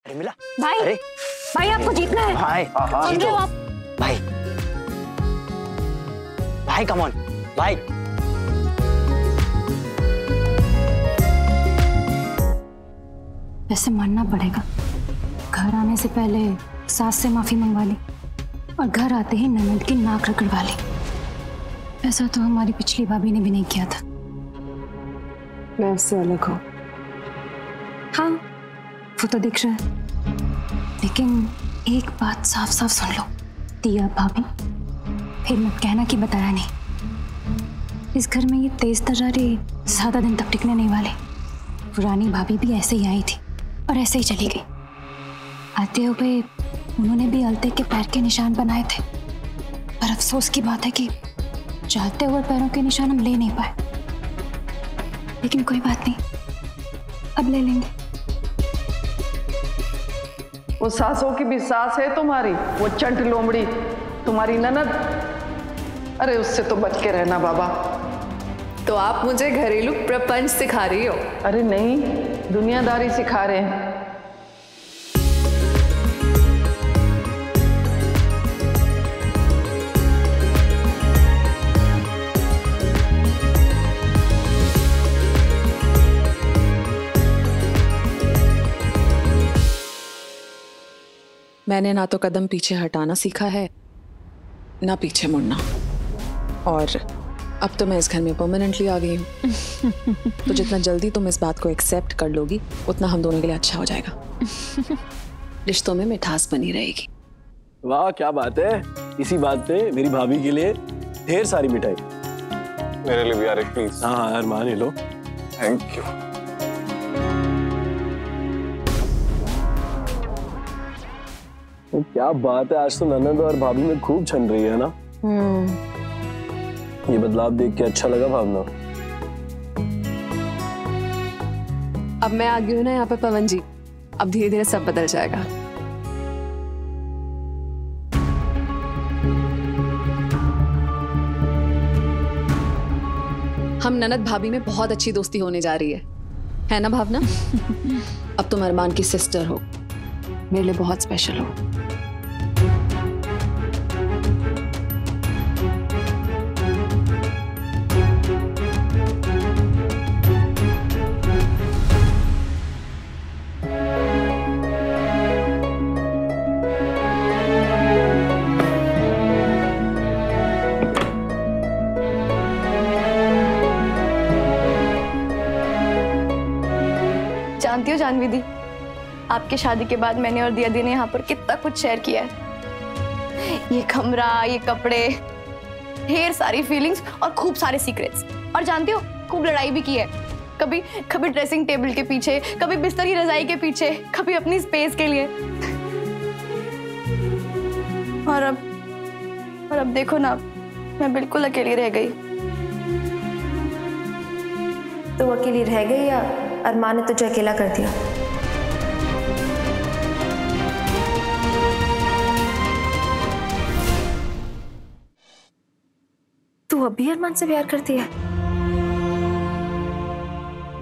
अरे मिला भाई। अरे भाई आपको जीतना है। भाई जीतो आप। भाई भाई कम ऑन भाई। वैसे मानना पड़ेगा, घर आने से पहले सास से माफी मंगवा ली और घर आते ही ननद की नाक रगड़वा ली। ऐसा तो हमारी पिछली भाभी ने भी नहीं किया था। मैं उससे अलग हूँ। हाँ वो तो दिख रहा है, लेकिन एक बात साफ साफ सुन लो, दिया भाभी फिर मत कहना कि बताया नहीं। इस घर में ये तेज तर्रारे ज्यादा दिन तक टिकने नहीं वाले। पुरानी भाभी भी ऐसे ही आई थी और ऐसे ही चली गई। आते हुए उन्होंने भी अलते के पैर के निशान बनाए थे, पर अफसोस की बात है कि जाते हुए पैरों के निशान हम ले नहीं पाए। लेकिन कोई बात नहीं, अब ले लेंगे। वो सासों की भी सास है तुम्हारी, वो चंट लोमड़ी तुम्हारी ननद। अरे उससे तो बच के रहना बाबा। तो आप मुझे घरेलू प्रपंच सिखा रही हो? अरे नहीं, दुनियादारी सिखा रहे हैं। मैंने ना तो कदम पीछे हटाना सीखा है, ना पीछे मुड़ना। और अब तो मैं इस घर में परमानेंटली आ गई हूँ। तो जितना जल्दी तुम इस बात को एक्सेप्ट कर लोगी, उतना हम दोनों के लिए अच्छा हो जाएगा। रिश्तों में मिठास बनी रहेगी। वाह क्या बात है। इसी बात पे मेरी भाभी के लिए ढेर सारी मिठाई। मेरे लिए भी यार एक प्लीज। हाँ यार मान ही लो। Thank you. तो क्या बात है, आज तो ननद और भाभी में खूब छन रही है ना। ये बदलाव देख के अच्छा लगा भावना। अब मैं आ गई हूँ ना यहाँ पे पवन जी, अब धीरे धीरे सब बदल जाएगा। हम ननद भाभी में बहुत अच्छी दोस्ती होने जा रही है ना भावना? अब तुम अरमान की सिस्टर हो, मेरे लिए बहुत स्पेशल हो। जानती हो जानवी दी, आपकी शादी के बाद मैंने और दिया दी ने यहाँ पर कितना कुछ शेयर किया है। ये कमरा, ये कपड़े, ढेर सारी फीलिंग्स और खूब सारे सीक्रेट्स। और जानती हो खूब लड़ाई भी की है, कभी कभी ड्रेसिंग टेबल के पीछे, कभी बिस्तर की रजाई के पीछे, कभी अपनी स्पेस के लिए। और अब देखो ना, मैं बिल्कुल अकेली रह गई। तो अकेली रह गई या अरमान ने तुझे अकेला कर दिया? तू अभी अरमान से प्यार करती है?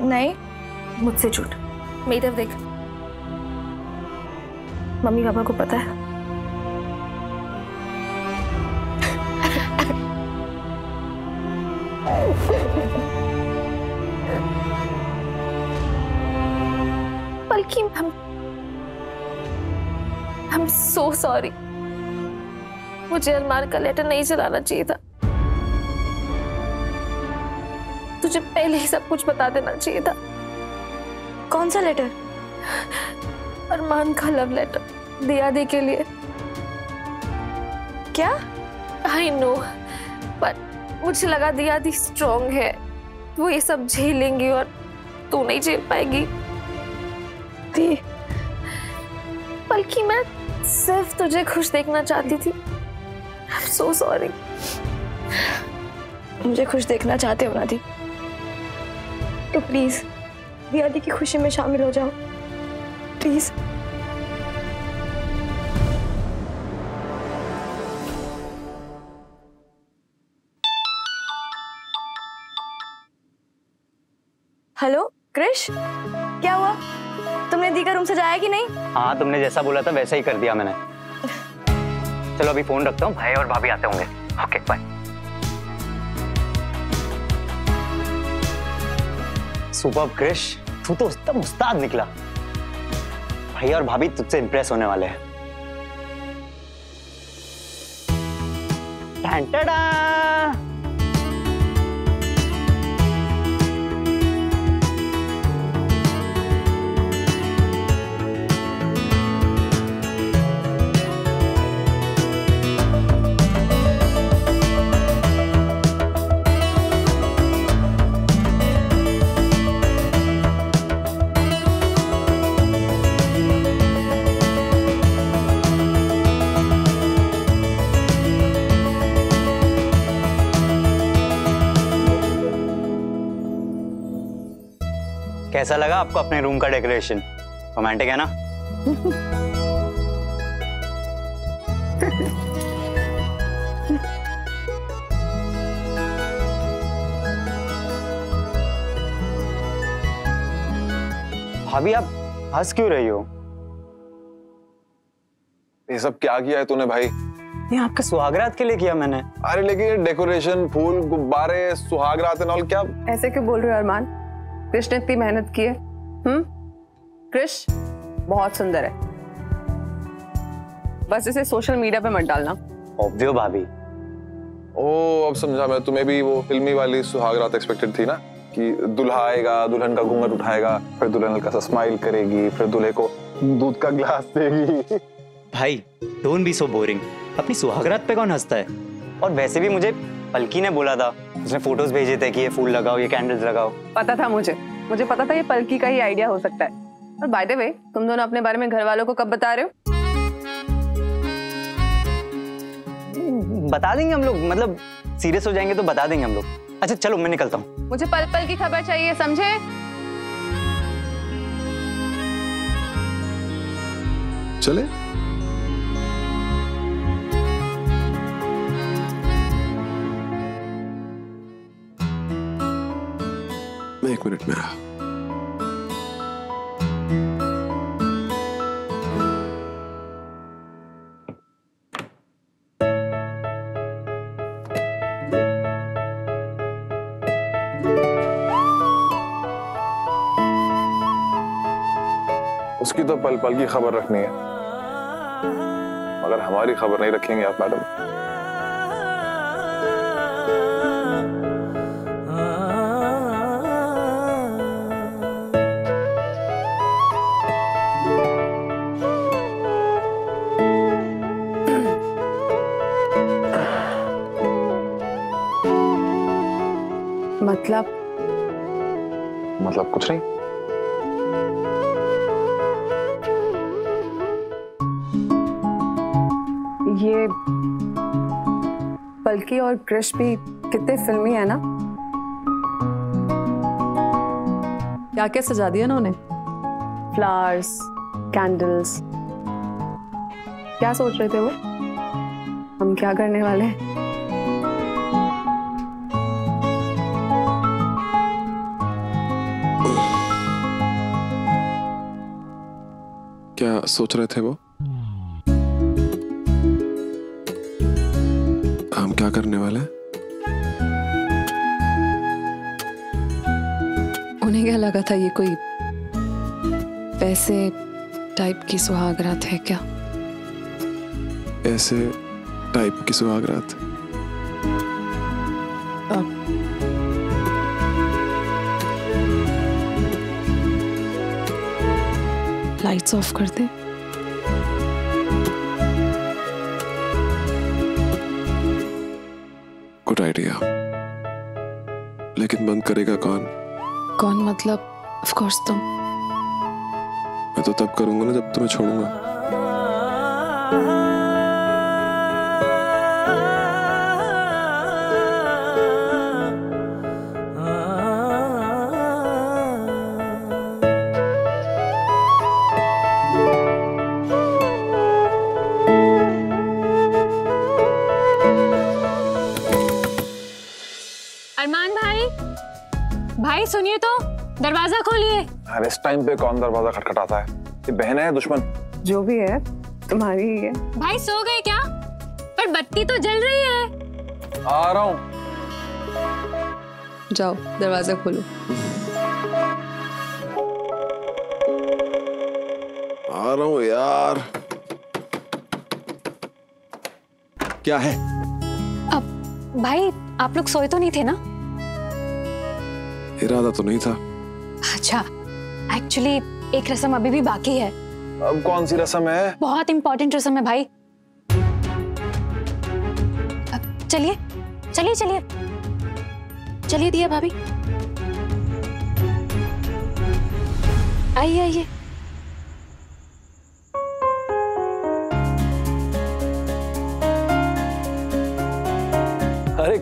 नहीं, मुझसे झूठ। मेरी तरफ देख, मम्मी पापा को पता है? बल्कि I'm so sorry। मुझे अरमान का लेटर नहीं चलाना चाहिए था। तुझे पहले ही सब कुछ बता देना चाहिए था। कौन सा लेटर? अरमान का लव लेटर, दिया दी के लिए। क्या? I know, पर मुझे लगा दिया दी स्ट्रॉन्ग है, वो ये सब झेलेंगी और तू नहीं झेल पाएगी। बल्कि मैं सिर्फ तुझे खुश देखना चाहती थी। I'm so sorry। मुझे खुश देखना चाहते हो ना दी, तो प्लीज दिया दी की खुशी में शामिल हो जाओ, प्लीज। हेलो क्रिश, क्या हुआ? तुमने दी का रूम सजाया कि नहीं? हाँ, तुमने जैसा बोला था वैसा ही कर दिया मैंने। चलो अभी फोन रखता हूँ, भाई और भाभी आते होंगे। Okay bye. सुपर्ब क्रिश, तू तो एकदम उस्ताद निकला। भाई और भाभी तुझसे इंप्रेस होने वाले हैं। टैंटडा! कैसा लगा आपको अपने रूम का डेकोरेशन? रोमांटिक है ना? भाभी आप हंस क्यों रही हो? ये सब क्या किया है तूने भाई? ये आपके सुहागरात के लिए किया मैंने। अरे लेकिन ये डेकोरेशन, फूल, गुब्बारे, सुहागरात और क्या? ऐसे क्यों बोल रहे हो अरमान? कृष ने इतनी मेहनत की है। कृष बहुत सुंदर है, बस इसे सोशल मीडिया पे मत डालना। ऑब्वियो भाभी। ओ अब समझा मैं, तुम्हें भी वो फिल्मी वाली सुहागरात एक्सपेक्टेड थी ना, कि दुल्हा आएगा, दुल्हन का घूंघट उठाएगा, फिर दुल्हन हल्का सा स्माइल करेगी, फिर दूल्हे को दूध का गिलास देगी। भाई डोंट बी सो बोरिंग। अपनी सुहागरात पे कौन हंसता है? और वैसे भी मुझे पलकी ने बोला था, उसने फोटोज भेजे थे कि ये फूल लगाओ, ये कैंडल्स लगाओ। पता था मुझे पता था ये पलकी का ही आइडिया हो सकता है। और बाय द वे, तुम दोनों अपने बारे में घर वालों को कब बता रहे हो? बता देंगे हम लोग, मतलब सीरियस हो जाएंगे तो बता देंगे हम लोग। अच्छा चलो मैं निकलता हूँ। मुझे पल पल की खबर चाहिए, समझे? चले मैं 1 मिनट में आया। उसकी तो पल पल की खबर रखनी है, मगर हमारी खबर नहीं रखेंगे आप मैडम। मतलब कुछ नहीं। ये पलकी और कृष भी कितने फिल्मी है ना। क्या क्या सजा दिया ना उन्हें, फ्लावर्स, कैंडल्स। क्या सोच रहे थे वो, हम क्या करने वाले हैं? क्या सोच रहे थे वो? हम क्या करने वाले हैं? उन्हें क्या लगा था ये कोई वैसे टाइप की सुहागरात है क्या? ऐसे टाइप की सुहागरात? लाइट्स ऑफ कर दे। गुड आइडिया, लेकिन बंद करेगा कौन? कौन मतलब? ऑफ कोर्स तुम। मैं तो तब करूंगा ना जब तुम्हें छोड़ूंगा। अरमान भाई, भाई सुनिए तो, दरवाजा खोलिए। यार इस टाइम पे कौन दरवाजा खटखटाता है? ये बहन है दुश्मन? जो भी है तुम्हारी ही है। भाई सो गए क्या? पर बत्ती तो जल रही है। आ रहा हूँ। जाओ दरवाजा खोलो। आ रहा हूँ यार। क्या है? अब भाई आप लोग सोए तो नहीं थे ना? इरादा तो नहीं था। अच्छा, एक्चुअली एक रस्म अभी भी बाकी है। अब कौन सी रस्म है? बहुत इंपॉर्टेंट रस्म है भाई। चलिए चलिए चलिए चलिए दिया भाभी, आइए आइए। अरे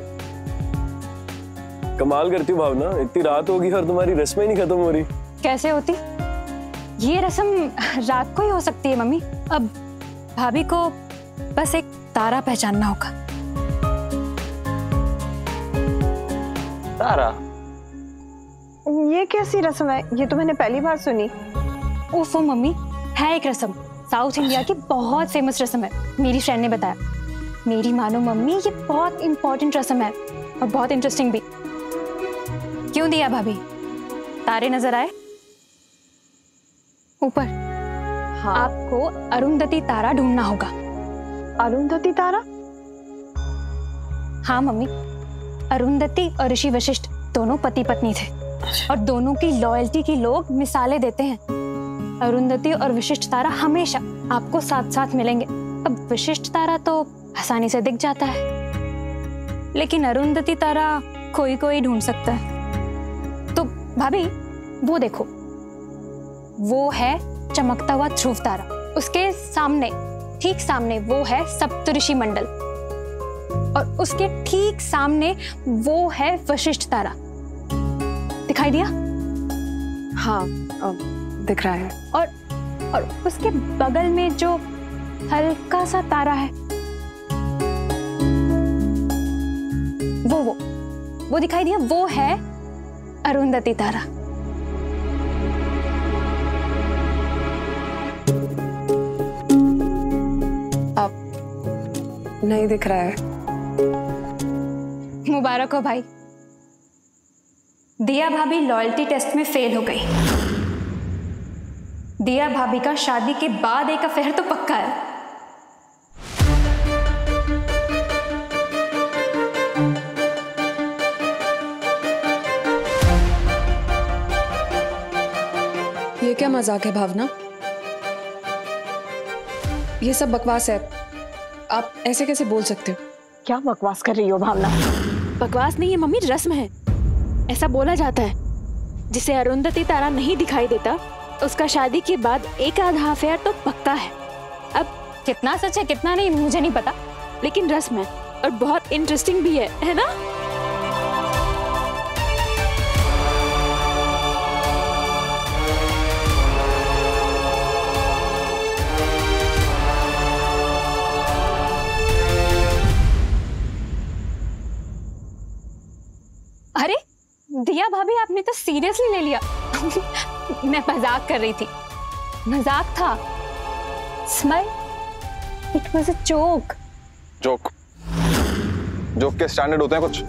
कमाल करती हो भावना, इतनी रात होगी और तुम्हारी रस्में ही नहीं खत्म हो रही। कैसे होती? ये रस्म रात को ही हो सकती है मम्मी। अब भाभी को बस एक तारा पहचानना होगा। तारा? ये कैसी रस्म है? ये तो मैंने पहली बार सुनी। ओफो मम्मी, है एक रस्म, साउथ इंडिया की बहुत फेमस रस्म है। मेरी फ्रेंड ने बताया। मेरी मानो मम्मी, ये बहुत इंपॉर्टेंट रस्म है और बहुत इंटरेस्टिंग भी। क्यों दिया भाभी, तारे नजर आए ऊपर? हाँ। आपको अरुंधति तारा ढूंढना होगा। अरुंधति तारा? हाँ मम्मी, अरुंधति और ऋषि वशिष्ठ दोनों पति पत्नी थे और दोनों की लॉयल्टी की लोग मिसालें देते हैं। अरुंधति और विशिष्ट तारा हमेशा आपको साथ साथ मिलेंगे। अब विशिष्ट तारा तो आसानी से दिख जाता है, लेकिन अरुंधति तारा कोई कोई ढूंढ सकता है। तो भाभी वो देखो, वो है चमकता हुआ ध्रुव तारा। उसके सामने, ठीक सामने वो है सप्तऋषि मंडल और उसके ठीक सामने वो है वशिष्ठ तारा। दिखाई दिया? हाँ दिख रहा है। और उसके बगल में जो हल्का सा तारा है वो दिखाई दिया? वो है अरुंधति तारा। अब नहीं दिख रहा है। मुबारक हो भाई, दिया भाभी लॉयल्टी टेस्ट में फेल हो गई। दिया भाभी का शादी के बाद एक अफेयर तो पक्का है। ये क्या मजाक है भावना? ये सब बकवास है। आप ऐसे कैसे बोल सकते हो? क्या बकवास कर रही हो भावना? बकवास नहीं है मम्मी, रस्म है। ऐसा बोला जाता है, जिसे अरुंधति तारा नहीं दिखाई देता उसका शादी के बाद एक आधा अफेयर तो पक्का है। अब कितना सच है कितना नहीं मुझे नहीं पता, लेकिन रस्म है और बहुत इंटरेस्टिंग भी है ना? अरे दिया भाभी, आपने तो सीरियसली ले लिया। मैं मजाक कर रही थी, मजाक था। Smile, it was a joke. Joke? Joke के स्टैंडर्ड होते हैं कुछ,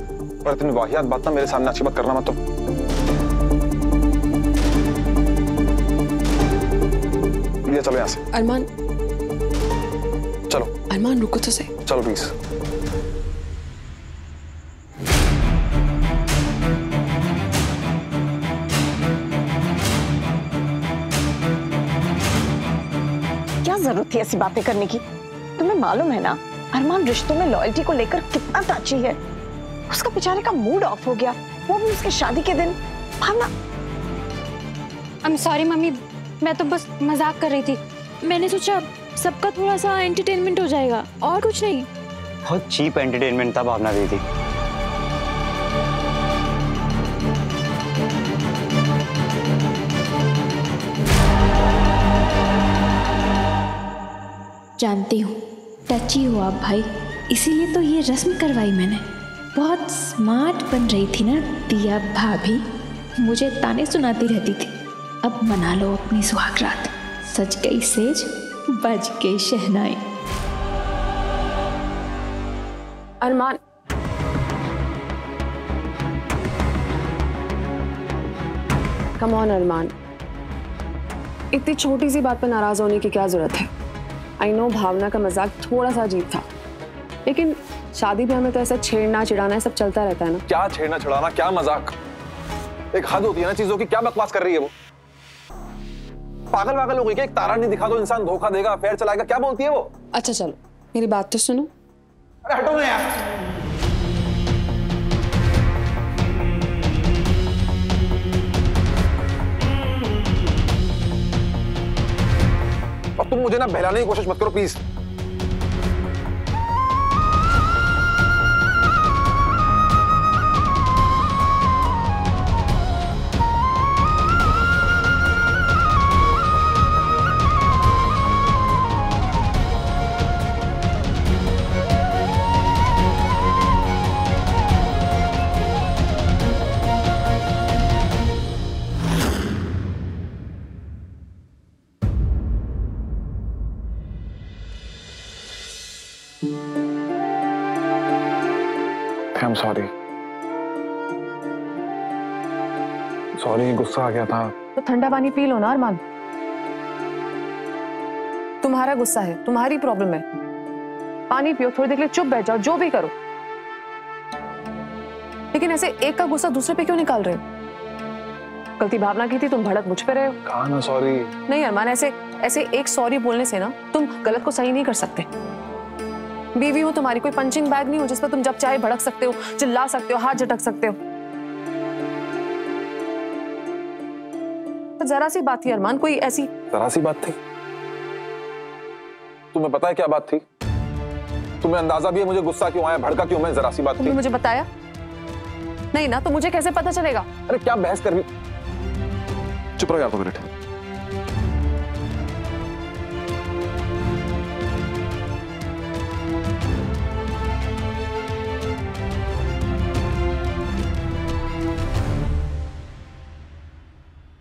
पर इतनी वाहियात बात ना मेरे सामने अच्छी बात करना मत। तो ये चलो यहाँ से। अरमान, चलो अरमान रुको तो सही। चलो प्लीज। जरूरत थी ऐसी बातें करने की? तुम्हें मालूम है ना अरमान रिश्तों में लॉयल्टी को लेकर कितना टाची है। उसका बेचारे का मूड ऑफ हो गया, वो भी उसके शादी के दिन। भावना, आई एम सॉरी मम्मी, मैं तो बस मजाक कर रही थी। मैंने सोचा सबका थोड़ा सा एंटरटेनमेंट हो जाएगा और कुछ नहीं। बहुत चीप एंटरटेनमेंट था भावना दीदी। जानती हूँ टची हो आप भाई, इसीलिए तो ये रस्म करवाई मैंने। बहुत स्मार्ट बन रही थी ना दिया भाभी, मुझे ताने सुनाती रहती थी अब मना लो अपनी सुहागरात। सज गई सेज, बज गई शहनाई। अरमान, कम ऑन अरमान, इतनी छोटी सी बात पर नाराज होने की क्या जरूरत है? आई नो भावना का मजाक थोड़ा सा अजीब था, लेकिन शादी भी हमें तो ऐसा छेड़ना चिढ़ाना है, सब चलता रहता है ना। क्या छेड़ना छड़ाना, क्या मजाक? एक हद होती है ना चीजों की। क्या बकवास कर रही है वो? पागल पागल हो गई क्या? एक तारा नहीं दिखा तो इंसान धोखा देगा, अफेयर चलाएगा? क्या बोलती है वो? अच्छा चलो मेरी बात तो सुनो। अरे हटो ना यार। और तुम मुझे ना बहलाने की कोशिश मत करो प्लीज। I'm sorry, गुस्सा आ गया था। तो ठंडा पानी पी लो ना अरमान। तुम्हारा गुस्सा है, तुम्हारी प्रॉब्लम है। पानी पियो, थोड़ी देर के लिए चुप बैठ जाओ, जो भी करो। लेकिन ऐसे एक का गुस्सा दूसरे पे क्यों निकाल रहे हो? गलती भावना की थी, तुम भड़क मुझ पे रहे हो। कहा ना सॉरी। नहीं अरमान, ऐसे एक सॉरी बोलने से ना तुम गलत को सही नहीं कर सकते। बीवी हो तुम्हारी, कोई पंचिंग बैग नहीं हो जिस पर तुम जब चाहे भड़क सकते हो, चिल्ला सकते हो, हाथ झटक सकते हो। तो जरा सी बात थी अरमान, कोई ऐसी जरा सी बात थी? तुम्हें पता है क्या बात थी? तुम्हें अंदाजा भी है मुझे गुस्सा क्यों आया, भड़का क्यों मैं? जरा सी बात थी। तुमने मुझे बताया नहीं ना, तो मुझे कैसे पता चलेगा? अरे क्या बहस कर रही? चुप रहो यार 2 मिनट।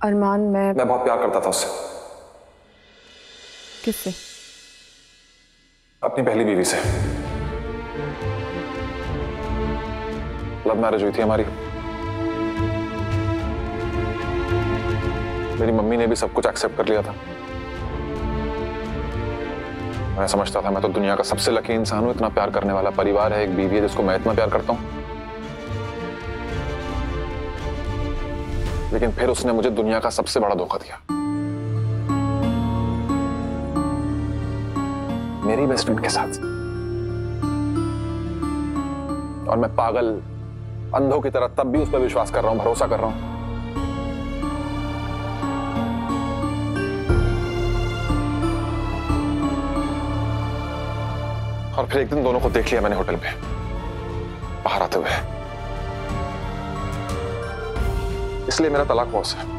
अरमान, मैं बहुत प्यार करता था उससे। किससे? अपनी पहली बीवी से। लव मैरिज हुई थी हमारी। मेरी मम्मी ने भी सब कुछ एक्सेप्ट कर लिया था। मैं समझता था मैं तो दुनिया का सबसे लकी इंसान हूं, इतना प्यार करने वाला परिवार है, एक बीवी है जिसको मैं इतना प्यार करता हूं। लेकिन फिर उसने मुझे दुनिया का सबसे बड़ा धोखा दिया। मेरी बेस्ट फ्रेंड के साथ। और मैं पागल अंधों की तरह तब भी उस पर विश्वास कर रहा हूं, भरोसा कर रहा हूं। और फिर एक दिन दोनों को देख लिया मैंने होटल में बाहर आते हुए। इसलिए मेरा तलाक हुआ उससे।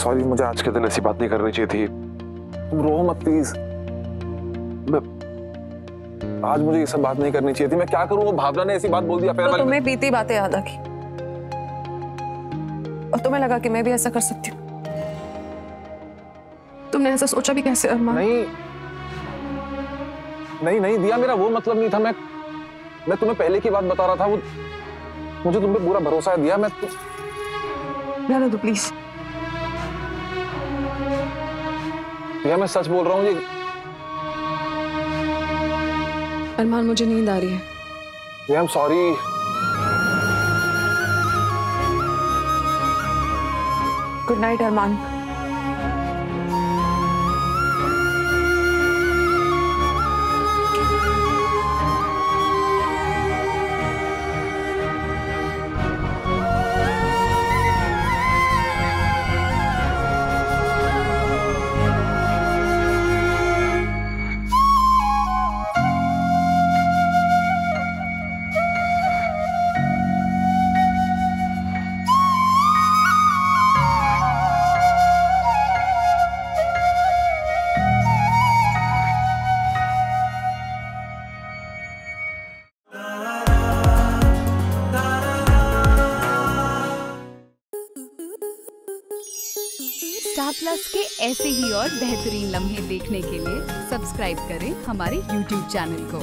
सॉरी, मुझे आज के दिन ऐसी बात नहीं करनी चाहिए थी। तुम रो मत प्लीज। आज मुझे ये सब बात नहीं करनी चाहिए थी। मैं क्या करूं? वो भावना ने ऐसी बात बोल दिया। तो तुम्हें बीती बातें याद आ गई और तुम्हें लगा कि मैं भी ऐसा कर सकती हूँ। तुमने ऐसा सोचा भी कैसे अरमान? नहीं दिया, मेरा वो मतलब नहीं था। मैं तुम्हें पहले की बात बता रहा था। वो मुझे तुम पे पूरा भरोसा है दिया। रहने दो प्लीज। दिया, मैं सच बोल रहा हूँ। ये अरमान, मुझे नींद आ रही है। I am sorry. Good night Armaan. Plus के ऐसे ही और बेहतरीन लम्हे देखने के लिए सब्सक्राइब करें हमारे YouTube चैनल को।